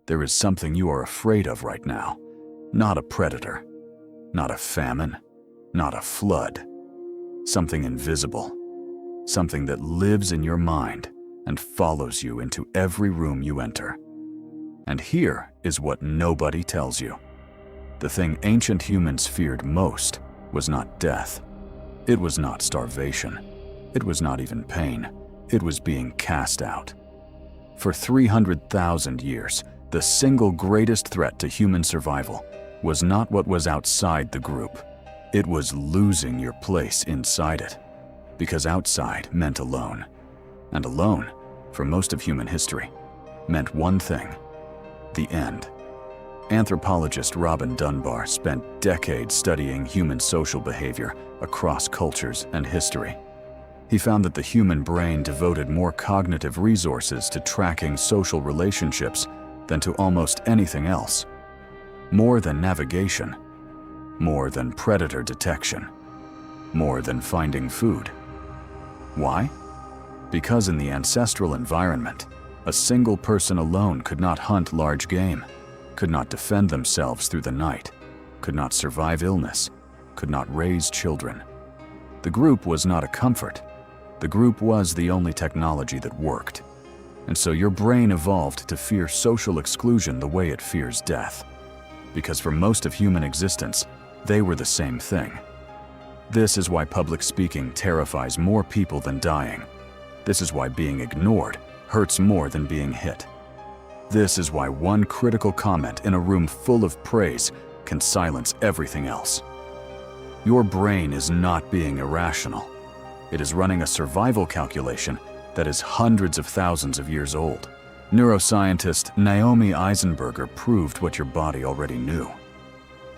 There is something you are afraid of right now. Not a predator, not a famine, not a flood. Something invisible. Something that lives in your mind and follows you into every room you enter. And here is what nobody tells you. The thing ancient humans feared most was not death. It was not starvation. It was not even pain. It was being cast out. For 300,000 years, the single greatest threat to human survival was not what was outside the group. It was losing your place inside it. Because outside meant alone. And alone, for most of human history, meant one thing: the end. Anthropologist Robin Dunbar spent decades studying human social behavior across cultures and history. He found that the human brain devoted more cognitive resources to tracking social relationships than to almost anything else. More than navigation, more than predator detection, more than finding food. Why? Because in the ancestral environment, a single person alone could not hunt large game, could not defend themselves through the night, could not survive illness, could not raise children. The group was not a comfort. The group was the only technology that worked. And so your brain evolved to fear social exclusion the way it fears death. Because for most of human existence, they were the same thing. This is why public speaking terrifies more people than dying. This is why being ignored hurts more than being hit. This is why one critical comment in a room full of praise can silence everything else. Your brain is not being irrational. It is running a survival calculation that is hundreds of thousands of years old. Neuroscientist Naomi Eisenberger proved what your body already knew.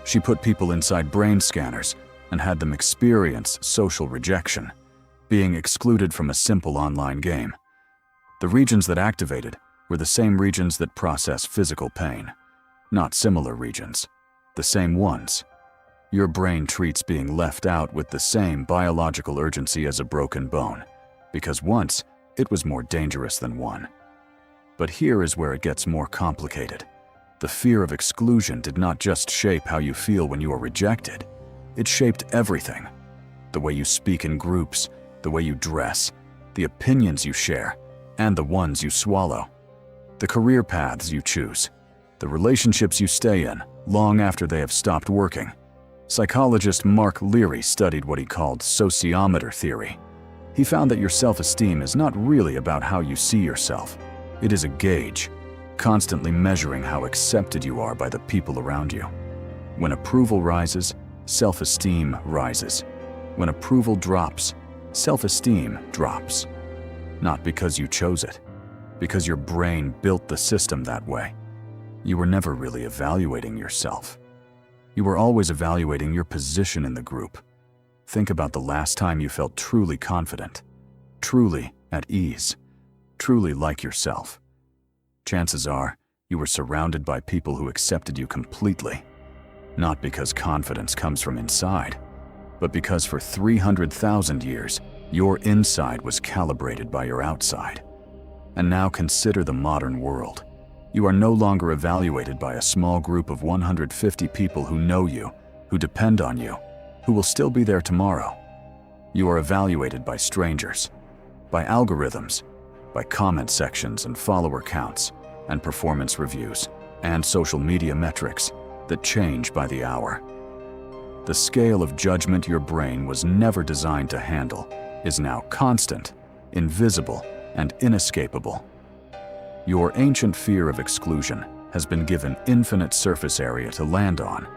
She put people inside brain scanners and had them experience social rejection, being excluded from a simple online game. The regions that activated were the same regions that process physical pain. Not similar regions, the same ones. Your brain treats being left out with the same biological urgency as a broken bone, because once it was more dangerous than one. But here is where it gets more complicated. The fear of exclusion did not just shape how you feel when you are rejected. It shaped everything. The way you speak in groups, the way you dress, the opinions you share, and the ones you swallow. The career paths you choose, the relationships you stay in long after they have stopped working. Psychologist Mark Leary studied what he called sociometer theory. He found that your self-esteem is not really about how you see yourself. It is a gauge, constantly measuring how accepted you are by the people around you. When approval rises, self-esteem rises. When approval drops, self-esteem drops. Not because you chose it, because your brain built the system that way. You were never really evaluating yourself. You were always evaluating your position in the group. Think about the last time you felt truly confident, truly at ease, truly like yourself. Chances are you were surrounded by people who accepted you completely, not because confidence comes from inside, but because for 300,000 years, your inside was calibrated by your outside. And now consider the modern world. You are no longer evaluated by a small group of 150 people who know you, who depend on you, who will still be there tomorrow. You are evaluated by strangers, by algorithms, by comment sections and follower counts, and performance reviews, and social media metrics that change by the hour. The scale of judgment your brain was never designed to handle is now constant, invisible, and inescapable. Your ancient fear of exclusion has been given infinite surface area to land on.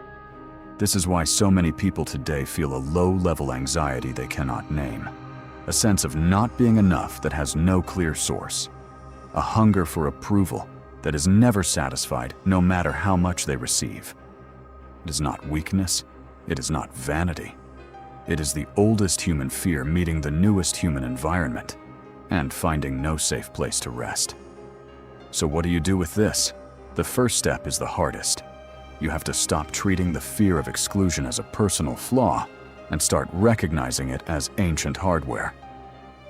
This is why so many people today feel a low-level anxiety they cannot name, a sense of not being enough that has no clear source, a hunger for approval that is never satisfied no matter how much they receive. It is not weakness, it is not vanity. It is the oldest human fear meeting the newest human environment and finding no safe place to rest. So what do you do with this? The first step is the hardest. You have to stop treating the fear of exclusion as a personal flaw and start recognizing it as ancient hardware.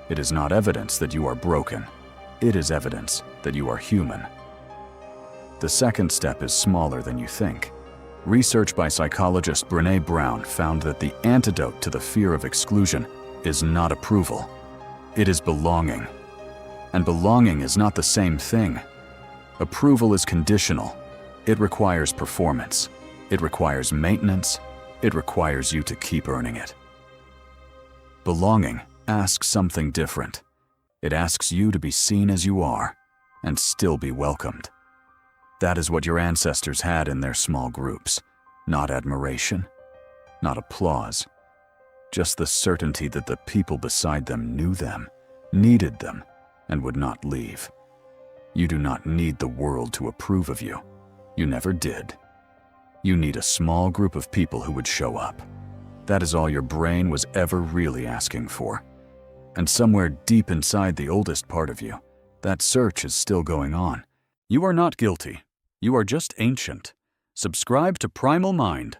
It is not evidence that you are broken. It is evidence that you are human. The second step is smaller than you think. Research by psychologist Brené Brown found that the antidote to the fear of exclusion is not approval. It is belonging. And belonging is not the same thing. Approval is conditional. It requires performance. It requires maintenance. It requires you to keep earning it. Belonging asks something different. It asks you to be seen as you are and still be welcomed. That is what your ancestors had in their small groups. Not admiration, not applause, just the certainty that the people beside them knew them, needed them, and would not leave. You do not need the world to approve of you. You never did. You need a small group of people who would show up. That is all your brain was ever really asking for. And somewhere deep inside the oldest part of you, that search is still going on. You are not guilty. You are just ancient. Subscribe to Primal Mind